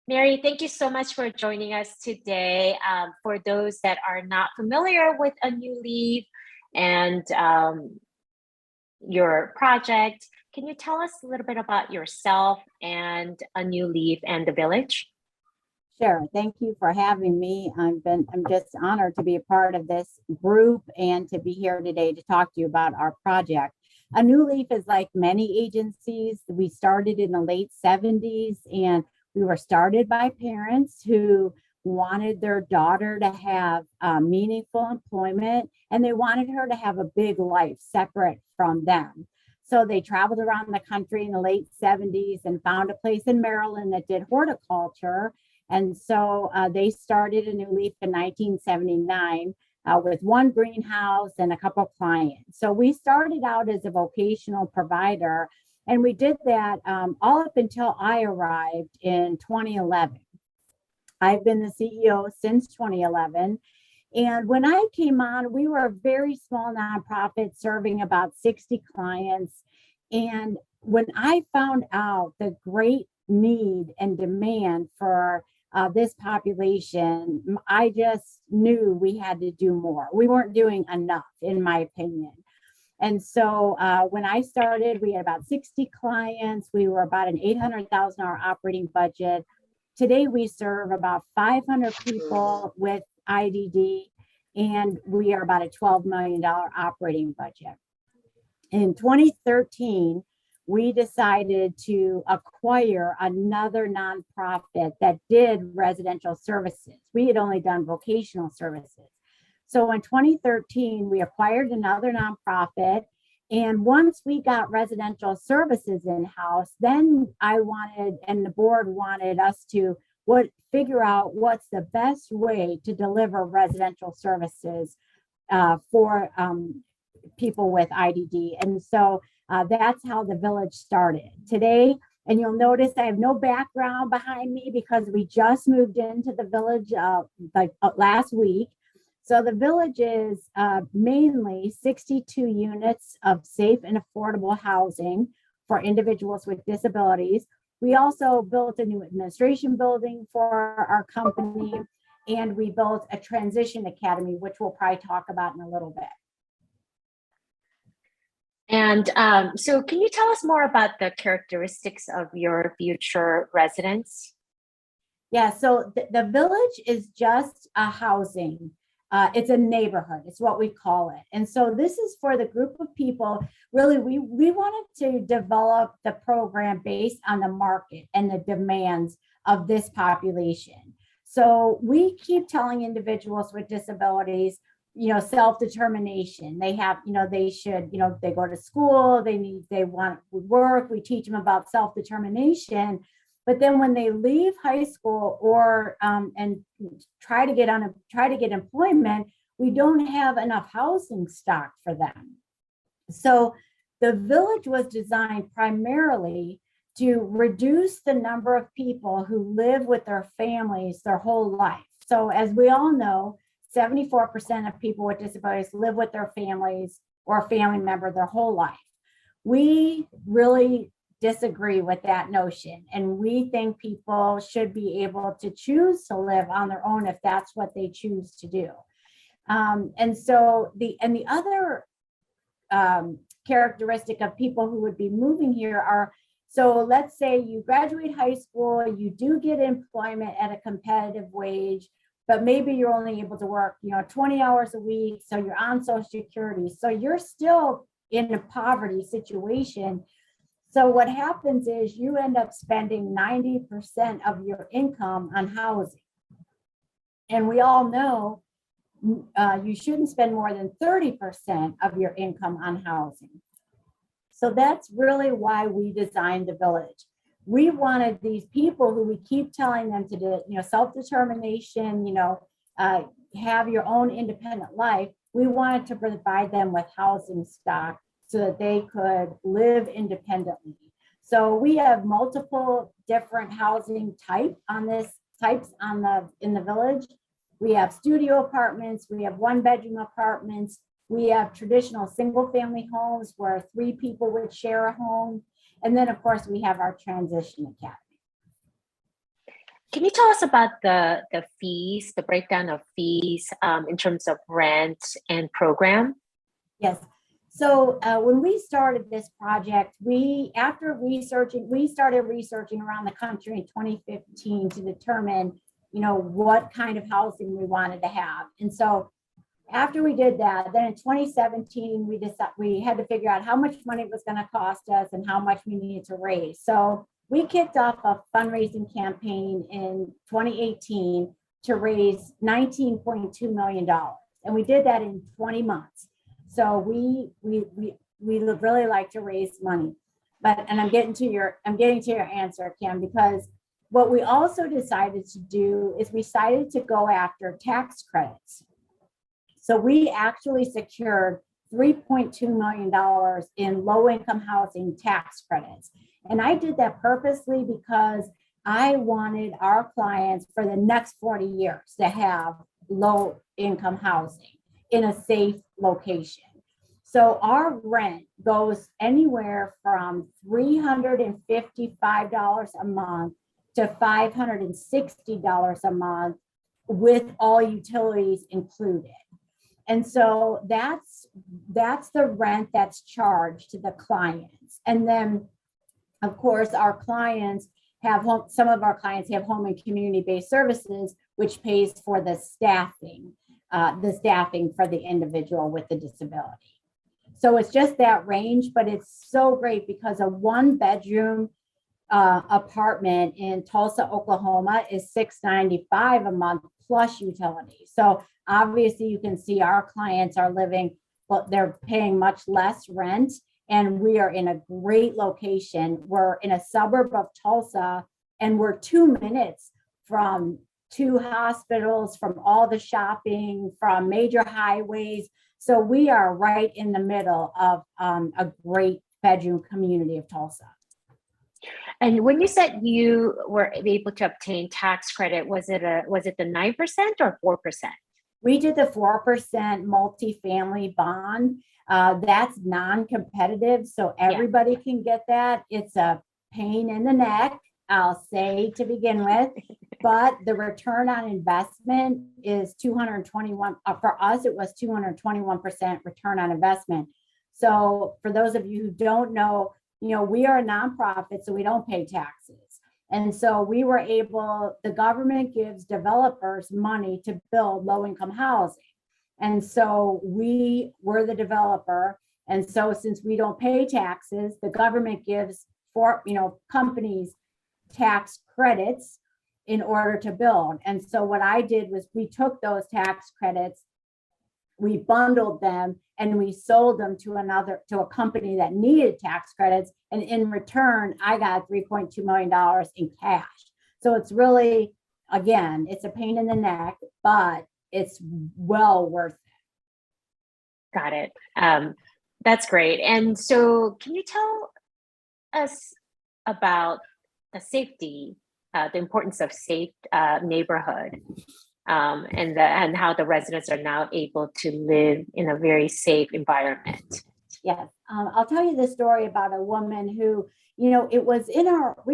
Mary, thank you so much for joining us today. For those that are not familiar with A New Leaf and your project, can you tell us a little bit about yourself and A New Leaf and the village? Sure. Thank you for having me. I'm just honored to be a part of this group and to be here today to talk to you about our project. A New Leaf is like many agencies. We started in the late 70s, and we were started by parents who wanted their daughter to have meaningful employment, and they wanted her to have a big life separate from them. So they traveled around the country in the late 70s and found a place in Maryland that did horticulture. And so they started A New Leaf in 1979 with one greenhouse and a couple of clients. So we started out as a vocational provider, and we did that all up until I arrived in 2011. I've been the CEO since 2011. And when I came on, we were a very small nonprofit serving about 60 clients. And when I found out the great need and demand for this population, I just knew we had to do more. We weren't doing enough, in my opinion. And so when I started, we had about 60 clients. We were about an $800,000 operating budget. Today, we serve about 500 people with IDD, and we are about a $12 million operating budget. In 2013, we decided to acquire another nonprofit that did residential services. We had only done vocational services. So in 2013, we acquired another nonprofit. And once we got residential services in-house, then I wanted, and the board wanted us to figure out what's the best way to deliver residential services for people with IDD. And so that's how the village started. Today, and you'll notice I have no background behind me because we just moved into the village last week. So the village is mainly 62 units of safe and affordable housing for individuals with disabilities. We also built a new administration building for our company, and we built a transition academy, which we'll probably talk about in a little bit. And so can you tell us more about the characteristics of your future residents? Yeah, so the village is just a housing. It's a neighborhood. It's what we call it. And so this is for the group of people. Really, we wanted to develop the program based on the market and the demands of this population. So we keep telling individuals with disabilities, self-determination. They have, they should, they go to school, they want work. We teach them about self-determination. But then when they leave high school or and try to get employment, we don't have enough housing stock for them. So the village was designed primarily to reduce the number of people who live with their families their whole life. So as we all know, 74% of people with disabilities live with their families or a family member their whole life. We really disagree with that notion, and we think people should be able to choose to live on their own if that's what they choose to do. And so the other characteristic of people who would be moving here are, so let's say you graduate high school, you do get employment at a competitive wage, but maybe you're only able to work, 20 hours a week. So you're on Social Security. So you're still in a poverty situation. So what happens is you end up spending 90% of your income on housing. And we all know you shouldn't spend more than 30% of your income on housing. So that's really why we designed the village. We wanted these people who we keep telling them to do, self-determination, have your own independent life. We wanted to provide them with housing stock so that they could live independently. So we have multiple different housing types in the village. We have studio apartments, we have one-bedroom apartments, we have traditional single-family homes where 3 people would share a home. And then, of course, we have our transition academy. Can you tell us about the fees, the breakdown of fees in terms of rent and program? Yes. So when we started this project, we started researching around the country in 2015 to determine, what kind of housing we wanted to have. And so after we did that, then in 2017, we had to figure out how much money it was going to cost us and how much we needed to raise. So we kicked off a fundraising campaign in 2018 to raise $19.2 million. And we did that in 20 months. So we really like to raise money. And I'm getting to your answer, Kim, because what we also decided to do is we decided to go after tax credits. So we actually secured $3.2 million in low-income housing tax credits. And I did that purposely because I wanted our clients for the next 40 years to have low-income housing in a safe location. So our rent goes anywhere from $355 a month to $560 a month with all utilities included. And so that's the rent that's charged to the clients. And then, of course, some of our clients have home and community-based services, which pays for the staffing for the individual with the disability. So it's just that range, but it's so great because a 1-bedroom apartment in Tulsa, Oklahoma is $695 a month plus utilities. So obviously you can see our clients are living, but they're paying much less rent. And we are in a great location. We're in a suburb of Tulsa, and we're 2 minutes from 2 hospitals, from all the shopping, from major highways. So we are right in the middle of a great bedroom community of Tulsa. And when you said you were able to obtain tax credit, was it the 9% or 4%? We did the 4% multifamily bond. That's non-competitive, so everybody can get that. It's a pain in the neck, I'll say, to begin with, but the return on investment is 221. For us, it was 221% return on investment. So for those of you who don't know, we are a nonprofit, so we don't pay taxes. And so the government gives developers money to build low-income housing. And so we're the developer. And so since we don't pay taxes, the government gives companies tax credits in order to build. And so what I did was we took those tax credits, we bundled them, and we sold them to a company that needed tax credits. And in return, I got $3.2 million in cash. So it's really, again, it's a pain in the neck, but it's well worth it. Got it. That's great. And so can you tell us about the safety, the importance of safe neighborhood, and how the residents are now able to live in a very safe environment? Yes. I'll tell you the story about a woman who, we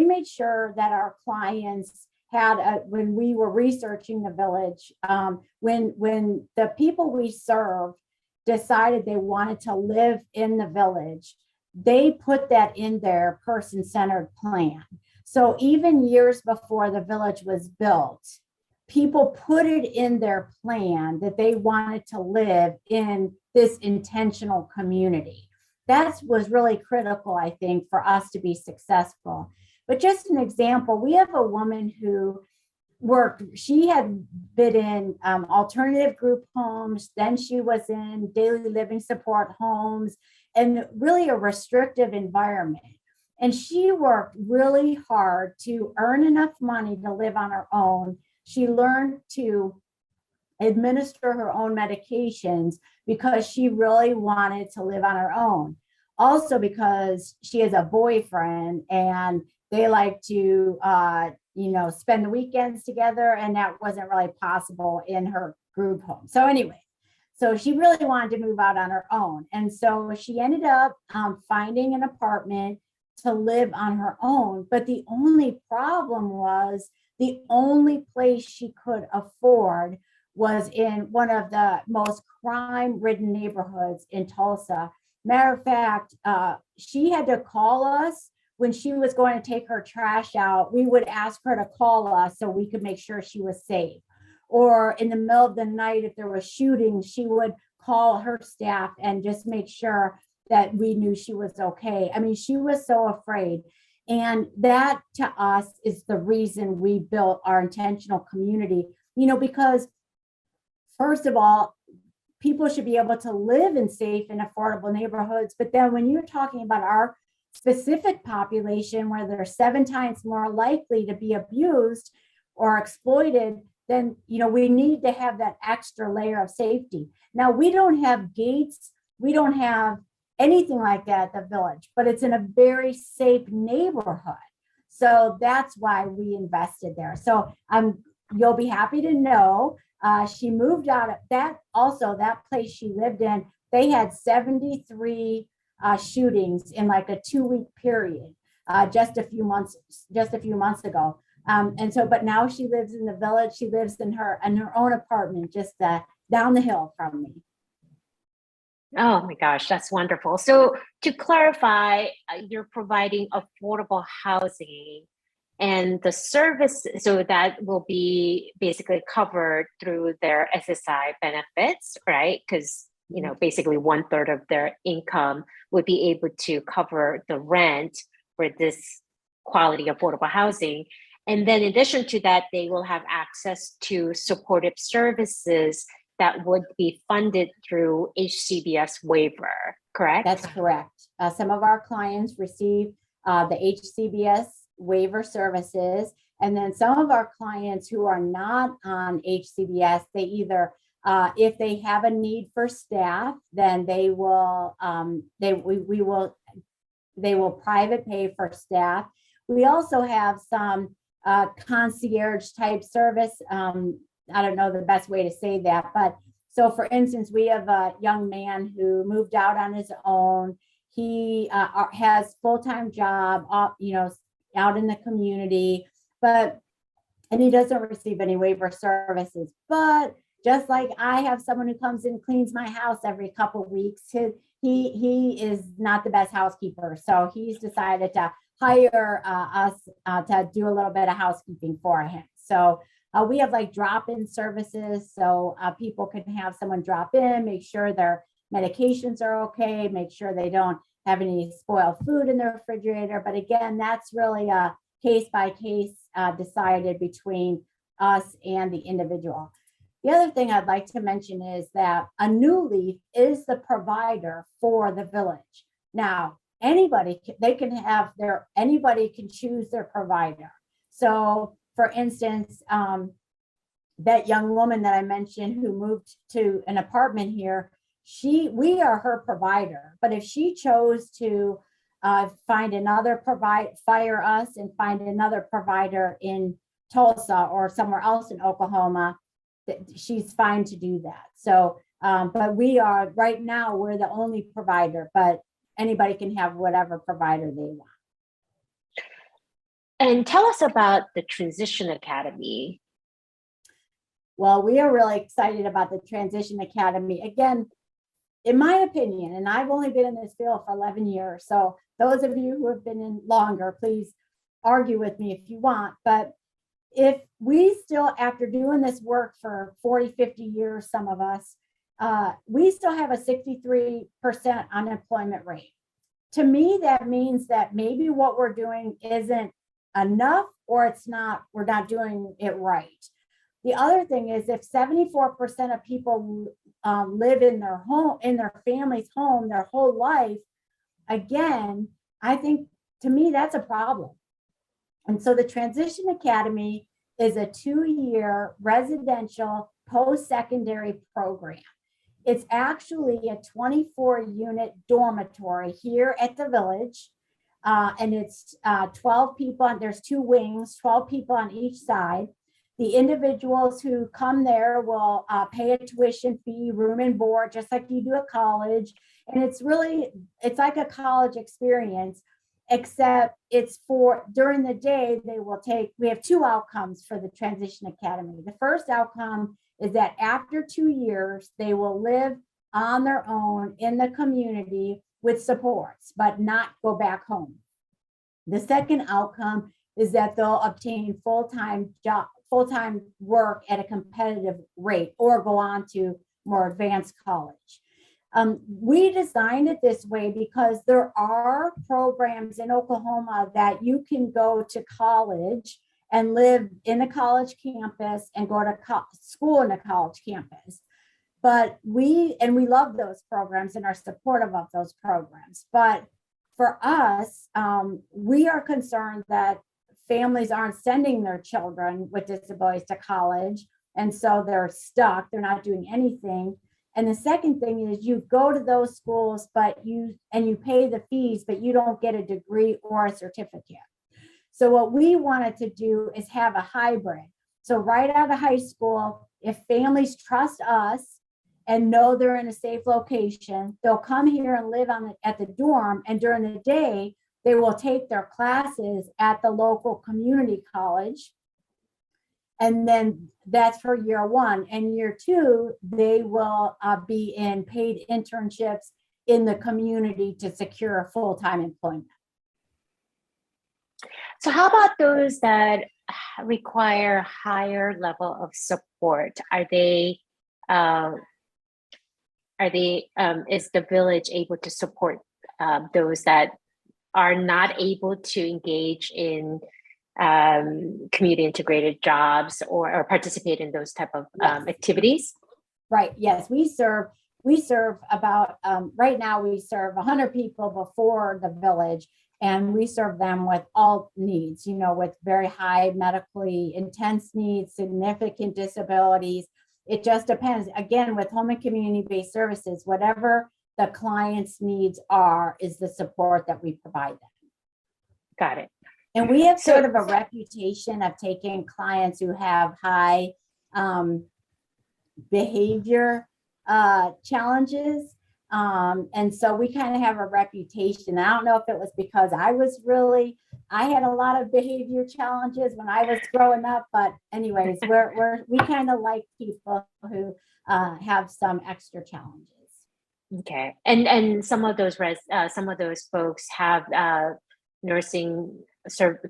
made sure that our clients had, when we were researching the village, when the people we served decided they wanted to live in the village, they put that in their person-centered plan. So even years before the village was built, people put it in their plan that they wanted to live in this intentional community. That was really critical, I think, for us to be successful. But just an example, we have a woman who she had been in alternative group homes, then she was in daily living support homes, and really a restrictive environment. And she worked really hard to earn enough money to live on her own. She learned to administer her own medications because she really wanted to live on her own. Also because she has a boyfriend and they like to, spend the weekends together, and that wasn't really possible in her group home. So anyway, so she really wanted to move out on her own. And so she ended up finding an apartment to live on her own. But the only problem was The only place she could afford was in one of the most crime-ridden neighborhoods in Tulsa. Matter of fact, she had to call us when she was going to take her trash out. We would ask her to call us so we could make sure she was safe. Or in the middle of the night, if there was shooting, she would call her staff and just make sure that we knew she was okay. I mean, she was so afraid. And that to us is the reason we built our intentional community, because first of all, people should be able to live in safe and affordable neighborhoods. But then when you're talking about our specific population where they're 7 times more likely to be abused or exploited, then we need to have that extra layer of safety. Now, we don't have gates, we don't have anything like that at the village, but it's in a very safe neighborhood. So that's why we invested there. So you'll be happy to know she moved out of that. Also, that place she lived in, they had 73 shootings in like a 2-week period just a few months ago. But now she lives in the village. She lives in her own apartment just down the hill from me. Oh my gosh, that's wonderful. So to clarify, you're providing affordable housing and the service, so that will be basically covered through their SSI benefits, right? Because basically 1/3 of their income would be able to cover the rent for this quality affordable housing. And then in addition to that, they will have access to supportive services that would be funded through HCBS waiver, correct? That's correct. Some of our clients receive the HCBS waiver services. And then some of our clients who are not on HCBS, they either, if they have a need for staff, then they will private pay for staff. We also have some concierge type service. I don't know the best way to say that, but so for instance, we have a young man who moved out on his own. He has full-time job, out in the community, and he doesn't receive any waiver services. But just like I have someone who comes and cleans my house every couple of weeks, he is not the best housekeeper, so he's decided to hire us to do a little bit of housekeeping for him. So we have like drop-in services, so people can have someone drop in, make sure their medications are okay, make sure they don't have any spoiled food in their refrigerator. But again, that's really a case-by-case decided between us and the individual. The other thing I'd like to mention is that a New Leaf is the provider for the village. Now, anybody can choose their provider. So for instance, that young woman that I mentioned who moved to an apartment here, we are her provider. But if she chose to fire us and find another provider in Tulsa or somewhere else in Oklahoma, she's fine to do that. So, but right now, we're the only provider, but anybody can have whatever provider they want. And tell us about the Transition Academy. Well, we are really excited about the Transition Academy. Again, in my opinion, and I've only been in this field for 11 years, so those of you who have been in longer, please argue with me if you want. But if we still, after doing this work for 40, 50 years, some of us, we still have a 63% unemployment rate. To me, that means that maybe what we're doing isn't enough, or we're not doing it right. The other thing is, if 74% of people live in their family's home their whole life, again, I think to me that's a problem. And so the Transition Academy is a 2-year residential post-secondary program. It's actually a 24-unit dormitory here at the village. And it's 12 people, there's 2 wings, 12 people on each side. The individuals who come there will pay a tuition fee, room and board, just like you do at college. And it's like a college experience. except it's for during the day, we have two outcomes for the Transition Academy. The first outcome is that after 2 years, they will live on their own in the community with supports, but not go back home. The second outcome is that they'll obtain full-time work at a competitive rate or go on to more advanced college. We designed it this way because there are programs in Oklahoma that you can go to college and live in a college campus and go to school in a college campus. But we love those programs and are supportive of those programs. But for us, we are concerned that families aren't sending their children with disabilities to college. And so they're stuck, they're not doing anything. And the second thing is you go to those schools, but you pay the fees, but you don't get a degree or a certificate. So what we wanted to do is have a hybrid. So right out of high school, if families trust us and know they're in a safe location, they'll come here and live at the dorm. And during the day, they will take their classes at the local community college. And then that's for year one. And year two, they will be in paid internships in the community to secure full-time employment. So how about those that require higher level of support? Is the village able to support those that are not able to engage in community integrated jobs or participate in those type of activities? Right. Yes, we serve about right now we serve 100 people before the village, and we serve them with all needs, with very high medically intense needs, significant disabilities. It just depends. Again, with home and community-based services, whatever the client's needs are is the support that we provide them. Got it. And we have sort of a reputation of taking clients who have high behavior challenges. And so we kind of have a reputation. I don't know if it was because I had a lot of behavior challenges when I was growing up, but anyways, we kind of like people who have some extra challenges. Okay. And some of those folks have nursing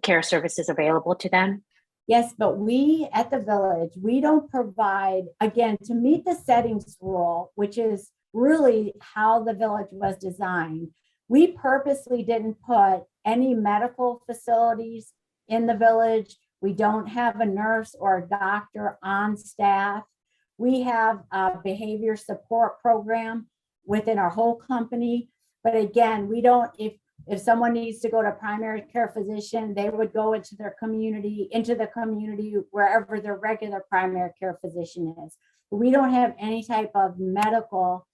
care services available to them? Yes, but we at the village, we don't provide, again, to meet the settings rule, which is really how the village was designed. We purposely didn't put any medical facilities in the village. We don't have a nurse or a doctor on staff. We have a behavior support program within our whole company. But again, we don't, if someone needs to go to a primary care physician, they would go into the community wherever their regular primary care physician is. We don't have any type of medical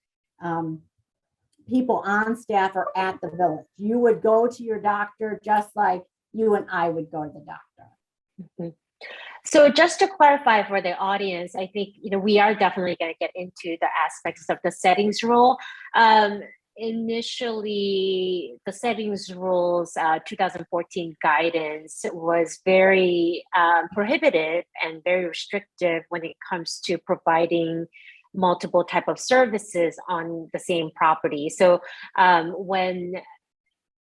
people on staff or at the village. You would go to your doctor just like you and I would go to the doctor. Mm-hmm. So just to clarify for the audience, I think we are definitely going to get into the aspects of the settings rule. Initially, the settings rules 2014 guidance was very prohibitive and very restrictive when it comes to providing multiple type of services on the same property. So when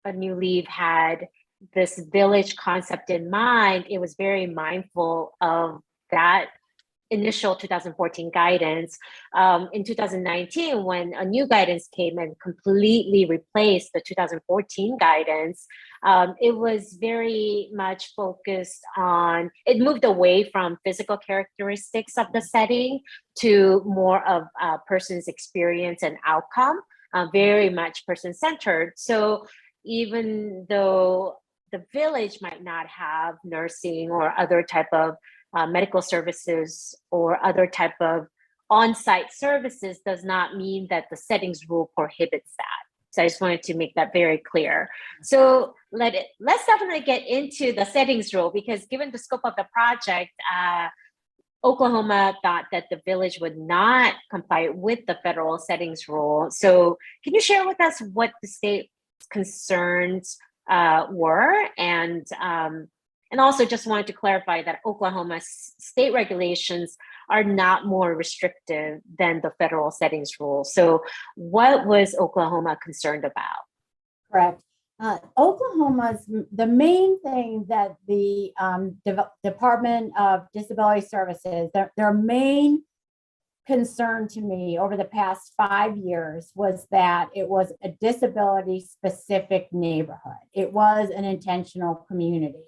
a New Leaf had this village concept in mind, it was very mindful of that initial 2014 guidance. In 2019, when a new guidance came and completely replaced the 2014 guidance, it was very much focused on, it moved away from physical characteristics of the setting to more of a person's experience and outcome, very much person-centered. So even though the village might not have nursing or other type of medical services or other type of on-site services, does not mean that the settings rule prohibits that. So I just wanted to make that very clear. So let's definitely get into the settings rule, because given the scope of the project, Oklahoma thought that the village would not comply with the federal settings rule. So can you share with us what the state's concerns were, and also just wanted to clarify that Oklahoma's state regulations are not more restrictive than the federal settings rule. So what was Oklahoma concerned about? Correct. The main thing that the Department of Disability Services, their main concern to me over the past 5 years was that it was a disability specific neighborhood. It was an intentional community.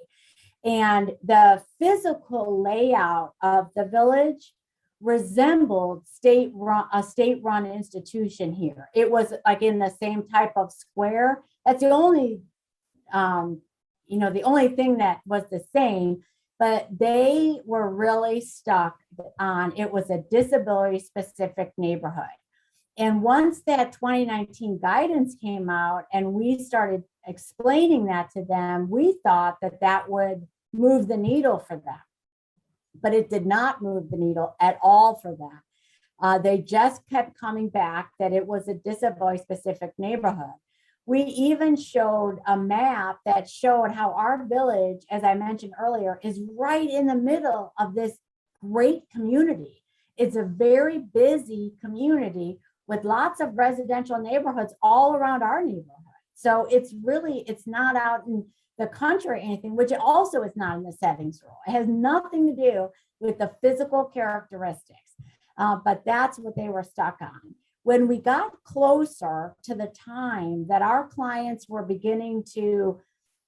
And the physical layout of the village resembled a state-run institution here. It was like in the same type of square. That's the only, the only thing that was the same, but they were really stuck on it was a disability specific neighborhood. And once that 2019 guidance came out and we started explaining that to them, we thought that that would move the needle for them. But it did not move the needle at all for them. They just kept coming back that it was a disability specific neighborhood. We even showed a map that showed how our village, as I mentioned earlier, is right in the middle of this great community. It's a very busy community with lots of residential neighborhoods all around our neighborhood. So it's not out in the country or anything, which also is not in the settings rule. It has nothing to do with the physical characteristics, but that's what they were stuck on. When we got closer to the time that our clients were beginning to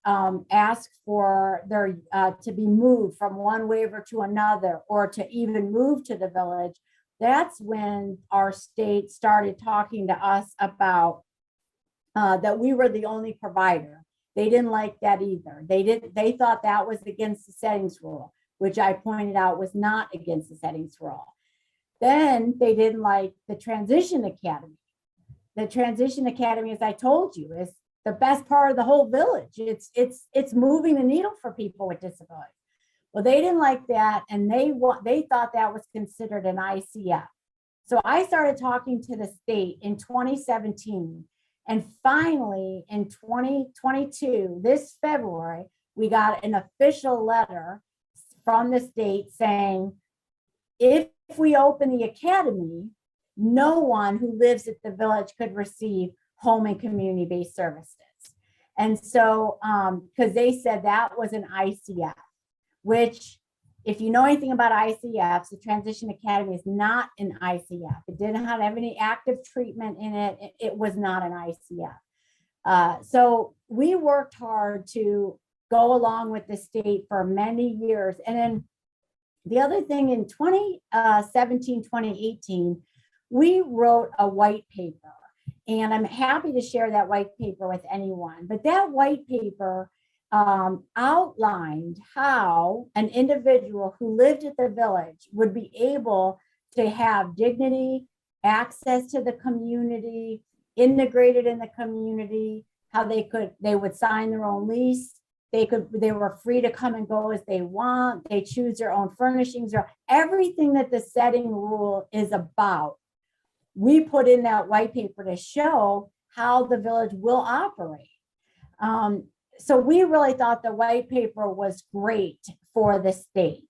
ask for their to be moved from one waiver to another, or to even move to the village, that's when our state started talking to us about that we were the only provider. They didn't like that either. They thought that was against the settings rule, which I pointed out was not against the settings rule. Then they didn't like the transition academy. The transition academy, as I told you, is the best part of the whole village. It's moving the needle for people with disabilities. Well, they didn't like that, and they thought that was considered an ICF. So I started talking to the state in 2017. And finally, in 2022, this February, we got an official letter from the state saying, if we open the academy, no one who lives at the village could receive home and community-based services. And so, because they said that was an ICF, which, if you know anything about ICFs, the Transition Academy is not an ICF. It didn't have any active treatment in it. It was not an ICF. So we worked hard to go along with the state for many years. And then the other thing, in 2017, 2018, we wrote a white paper. And I'm happy to share that white paper with anyone. But that white paper outlined how an individual who lived at the village would be able to have dignity, access to the community, integrated in the community, how they would sign their own lease. They were free to come and go as they want. They choose their own furnishings, or everything that the setting rule is about. We put in that white paper to show how the village will operate. So we really thought the white paper was great for the state.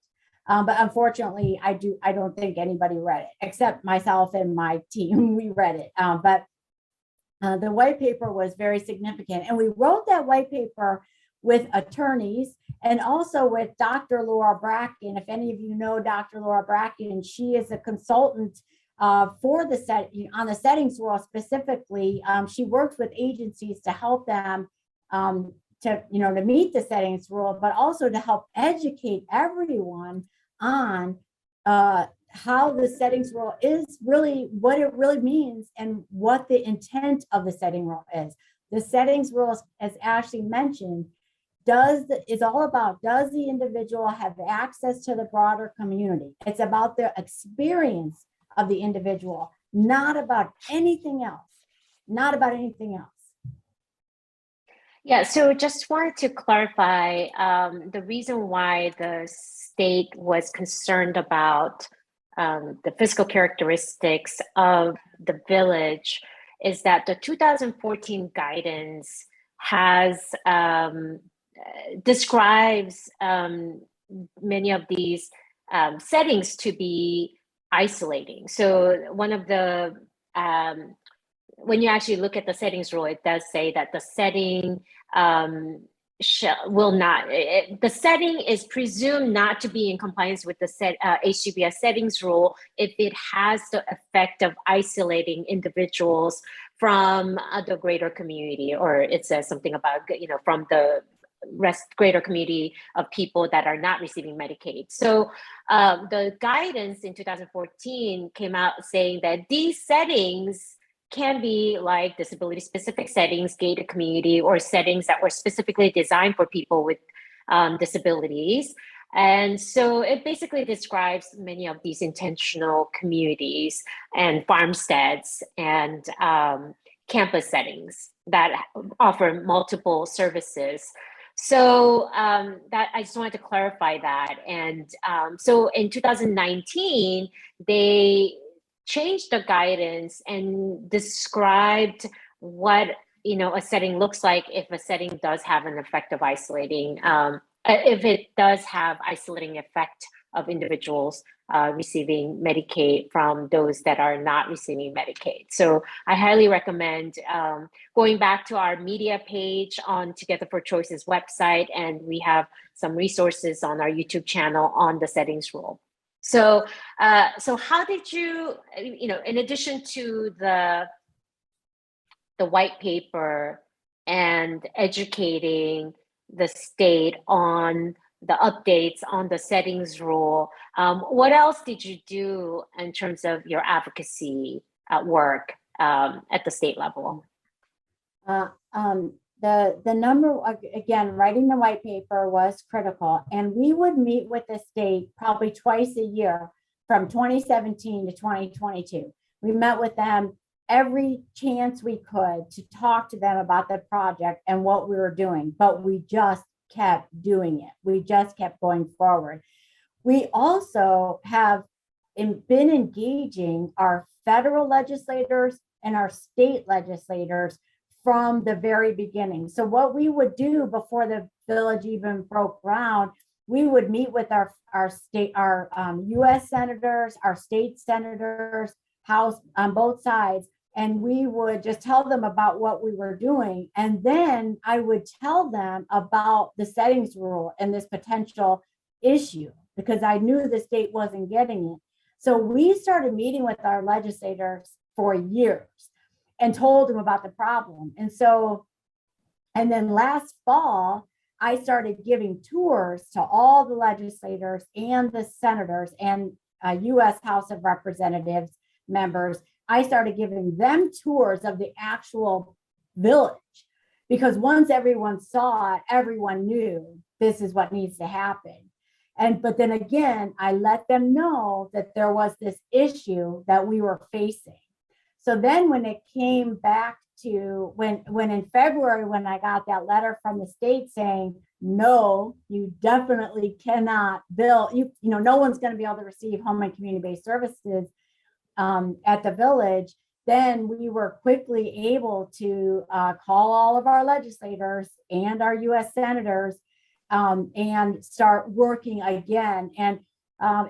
But unfortunately, I don't think anybody read it except myself and my team. We read it. But the white paper was very significant. And we wrote that white paper with attorneys and also with Dr. Laura Bracken. If any of you know Dr. Laura Bracken, she is a consultant for on the settings rule specifically. She works with agencies to help them to meet the settings rule, but also to help educate everyone on how the settings rule is really, what it really means, and what the intent of the setting rule is. The settings rule, as Ashley mentioned, is all about, does the individual have access to the broader community? It's about the experience of the individual, not about anything else. Not about anything else. Yeah, so just wanted to clarify the reason why the state was concerned about the physical characteristics of the village is that the 2014 guidance has describes many of these settings to be isolating. So one of the when you actually look at the settings rule, it does say that the setting will not, the setting is presumed not to be in compliance with the HCBS settings rule if it has the effect of isolating individuals from the greater community, or it says something about, from the greater community of people that are not receiving Medicaid. So the guidance in 2014 came out saying that these settings can be like disability specific settings, gated community, or settings that were specifically designed for people with disabilities. And so it basically describes many of these intentional communities and farmsteads and campus settings that offer multiple services. So that I just wanted to clarify that. And so in 2019, they changed the guidance and described what a setting looks like if a setting does have an effect of isolating, if it does have isolating effect of individuals receiving Medicaid from those that are not receiving Medicaid. So I highly recommend going back to our media page on Together for Choice's website, and we have some resources on our YouTube channel on the settings rule. So, so how did you, in addition to the white paper and educating the state on the updates on the settings rule, what else did you do in terms of your advocacy at work at the state level? The number, again, writing the white paper was critical, and we would meet with the state probably twice a year from 2017 to 2022. We met with them every chance we could to talk to them about the project and what we were doing, but we just kept doing it. We just kept going forward. We also have been engaging our federal legislators and our state legislators from the very beginning. So what we would do before the village even broke ground, we would meet with our U.S. senators, our state senators, House on both sides, and we would just tell them about what we were doing. And then I would tell them about the settings rule and this potential issue, because I knew the state wasn't getting it. So we started meeting with our legislators for years and told them about the problem. And then last fall, I started giving tours to all the legislators and the senators and U.S. House of Representatives members. I started giving them tours of the actual village, because once everyone saw it, everyone knew this is what needs to happen. But then again, I let them know that there was this issue that we were facing. So then when it came back to when in February, when I got that letter from the state saying, no, you definitely cannot bill, no one's going to be able to receive home and community-based services at the village, then we were quickly able to call all of our legislators and our U.S. senators and start working again. And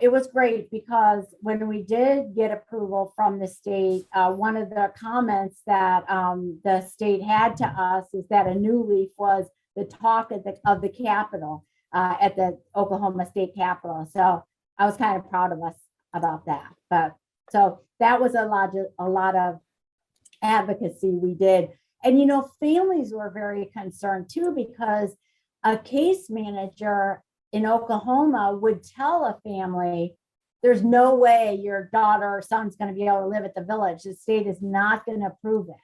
it was great, because when we did get approval from the state, one of the comments that the state had to us is that a new leaf was the talk of the Capitol at the Oklahoma State Capitol. So I was kind of proud of us about that. But so that was a lot of advocacy we did. And, families were very concerned too, because a case manager in Oklahoma would tell a family, there's no way your daughter or son's going to be able to live at the village. The state is not going to approve it.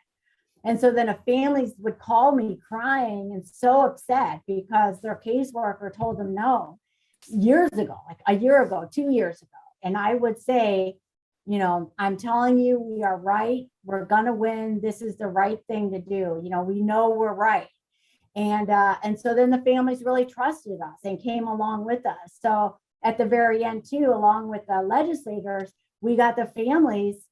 And so then families would call me crying and so upset because their caseworker told them no years ago, like a year ago, 2 years ago. And I would say, I'm telling you, we are right. We're going to win. This is the right thing to do. We know we're right. And so then the families really trusted us and came along with us. So at the very end too, along with the legislators, we got the families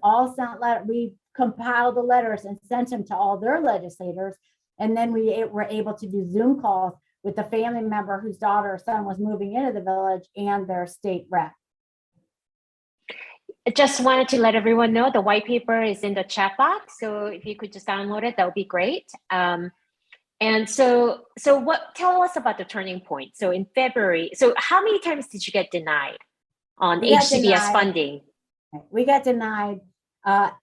all sent letters. We compiled the letters and sent them to all their legislators. And then we were able to do Zoom calls with the family member whose daughter or son was moving into the village and their state rep. I just wanted to let everyone know the white paper is in the chat box. So if you could just download it, that would be great. And so tell us about the turning point. So in February, so how many times did you get denied on HCBS funding? We got denied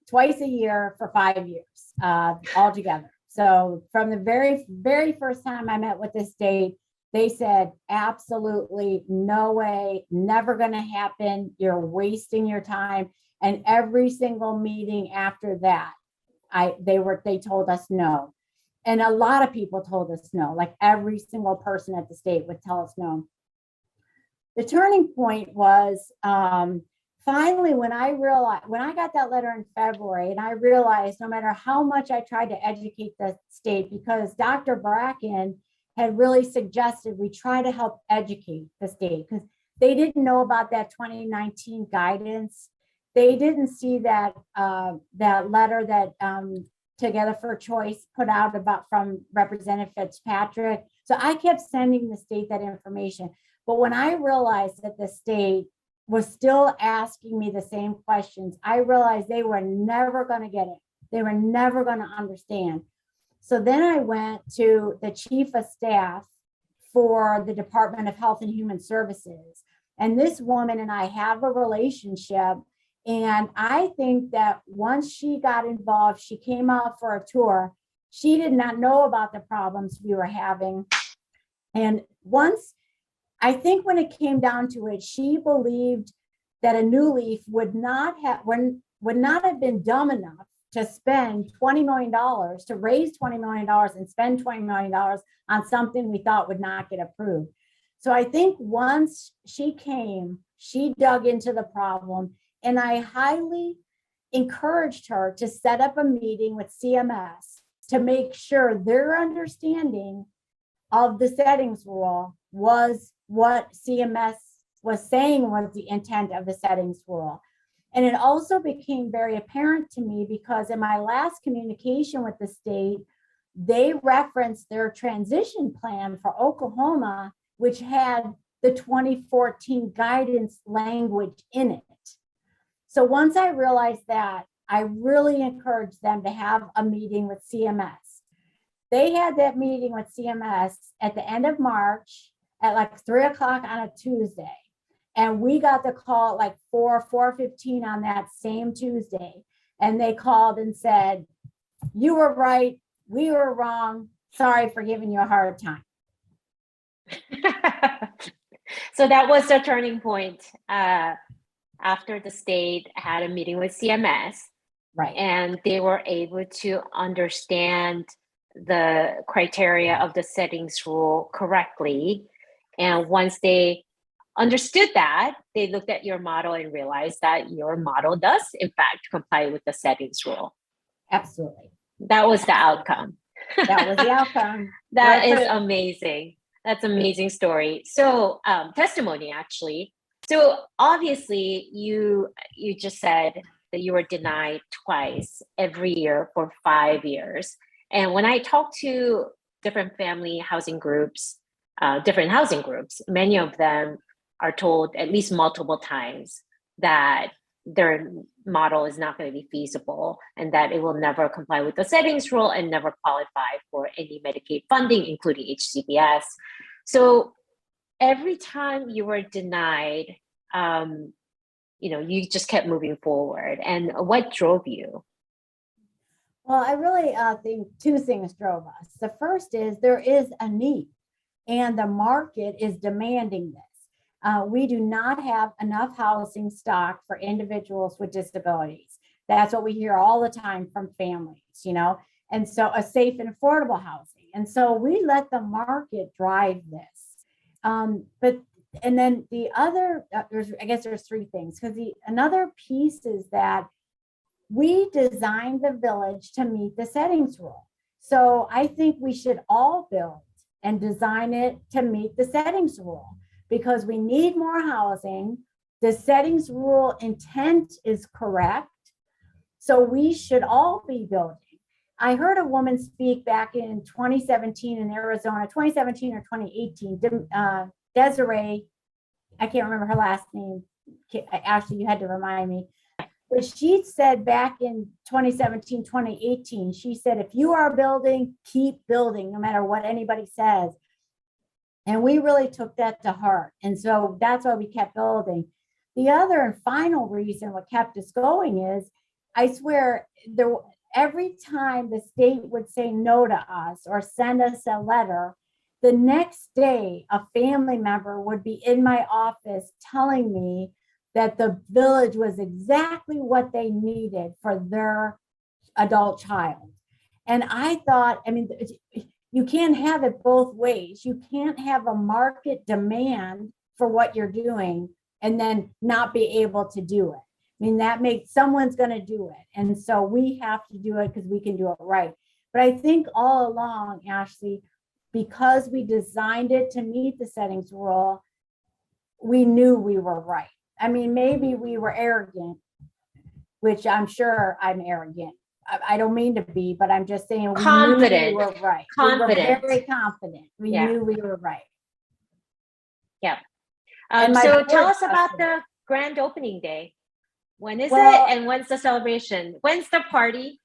twice a year for 5 years altogether. So from the very, very first time I met with the state, they said, absolutely no way, never going to happen. You're wasting your time. And every single meeting after that, they told us no. And a lot of people told us no, like every single person at the state would tell us no. The turning point was finally when I got that letter in February, and I realized no matter how much I tried to educate the state, because Dr. Bracken had really suggested we try to help educate the state because they didn't know about that 2019 guidance. They didn't see that that letter that Together for Choice put out from Representative Fitzpatrick. So I kept sending the state that information. But when I realized that the state was still asking me the same questions, I realized they were never going to get it. They were never going to understand. So then I went to the chief of staff for the Department of Health and Human Services. And this woman and I have a relationship. And I think that once she got involved, she came out for a tour. She did not know about the problems we were having. And I think when it came down to it, she believed that a New Leaf would not have been dumb enough to spend $20 million, to raise $20 million and spend $20 million on something we thought would not get approved. So I think once she came, she dug into the problem, and I highly encouraged her to set up a meeting with CMS to make sure their understanding of the settings rule was what CMS was saying was the intent of the settings rule. And it also became very apparent to me because in my last communication with the state, they referenced their transition plan for Oklahoma, which had the 2014 guidance language in it. So once I realized that, I really encouraged them to have a meeting with CMS. They had that meeting with CMS at the end of March at like 3:00 on a Tuesday. And we got the call at like 4:15 on that same Tuesday. And they called and said, you were right, we were wrong. Sorry for giving you a hard time. So that was the turning point after the state had a meeting with CMS. Right. And they were able to understand the criteria of the settings rule correctly. And once they understood that, they looked at your model and realized that your model does, in fact, comply with the settings rule. Absolutely. That was the outcome. That was the outcome. That is amazing. That's an amazing story. So testimony, actually. So obviously, you just said that you were denied twice every year for 5 years. And when I talk to different family housing groups, different housing groups, many of them are told at least multiple times that their model is not going to be feasible and that it will never comply with the settings rule and never qualify for any Medicaid funding, including HCBS. So every time you were denied, you just kept moving forward. And what drove you? Well, I really think two things drove us. The first is there is a need, and the market is demanding this. We do not have enough housing stock for individuals with disabilities. That's what we hear all the time from families, and so a safe and affordable housing. And so we let the market drive this. And then the other, there's three things, because another piece is that we designed the village to meet the settings rule. So I think we should all build and design it to meet the settings rule because we need more housing. The settings rule intent is correct. So we should all be building. I heard a woman speak back in 2017 in Arizona, 2017 or 2018, Desiree, I can't remember her last name. Ashley, you had to remind me. But she said back in 2017, 2018, she said, if you are building, keep building, no matter what anybody says. And we really took that to heart. And so that's why we kept building. The other and final reason what kept us going is, I swear, every time the state would say no to us or send us a letter, the next day a family member would be in my office telling me that the village was exactly what they needed for their adult child. And I thought, I mean, you can't have it both ways. You can't have a market demand for what you're doing and then not be able to do it. I mean, that makes someone's going to do it. And so we have to do it because we can do it right. But I think all along, Ashley, because we designed it to meet the settings rule, we knew we were right. I mean, maybe we were arrogant, which I'm sure I'm arrogant. I don't mean to be, but I'm just saying we confident. knew we were right. Confident. We were very confident. We knew we were right. Yeah. So tell us about the grand opening day. When is it? And when's the celebration? When's the party?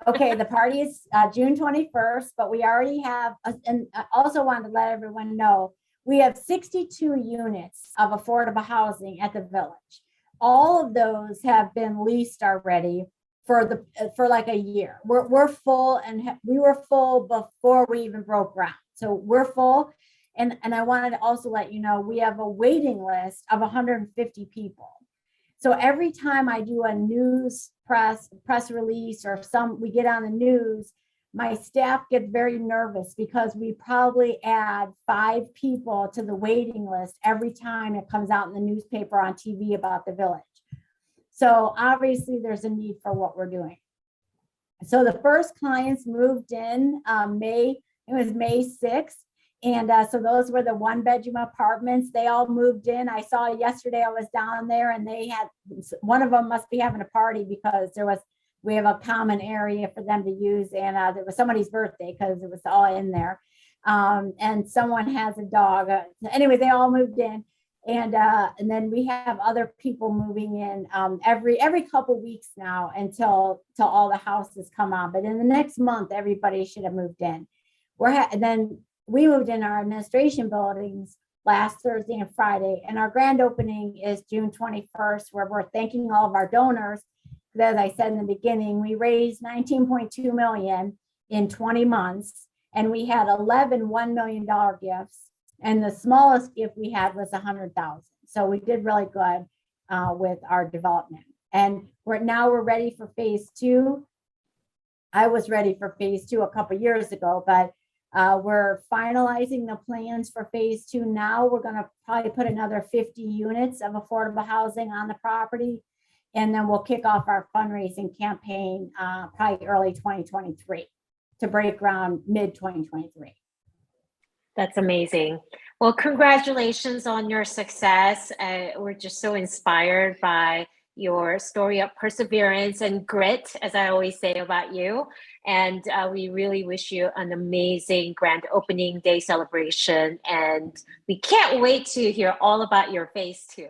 Okay, the party is June 21st, but we already have, and I also wanted to let everyone know, we have 62 units of affordable housing at the village. All of those have been leased already for like a year. We're full, and we were full before we even broke ground. So we're full. And I wanted to also let you know, we have a waiting list of 150 people. So every time I do a news press release or we get on the news, my staff gets very nervous because we probably add 5 people to the waiting list every time it comes out in the newspaper, on TV about the village. So obviously there's a need for what we're doing. So the first clients moved in May 6th. And so those were the 1-bedroom apartments. They all moved in. I saw yesterday, I was down there, and they had, one of them must be having a party because we have a common area for them to use. And there was somebody's birthday because it was all in there. And someone has a dog. Anyway, they all moved in. And then we have other people moving in every couple weeks now until all the houses come on. But in the next month, everybody should have moved in. And then we moved in our administration buildings last Thursday and Friday, and our grand opening is June 21st, where we're thanking all of our donors. As I said in the beginning, we raised $19.2 million in 20 months, and we had 11 $1 million gifts, and the smallest gift we had was $100,000. So we did really good with our development, and we're ready for phase 2. I was ready for phase 2 a couple years ago, but we're finalizing the plans for phase 2 now. We're going to probably put another 50 units of affordable housing on the property, and then we'll kick off our fundraising campaign probably early 2023 to break ground mid 2023. That's amazing. Well, congratulations on your success. We're just so inspired by your story of perseverance and grit, as I always say about you. And we really wish you an amazing grand opening day celebration. And we can't wait to hear all about your phase 2.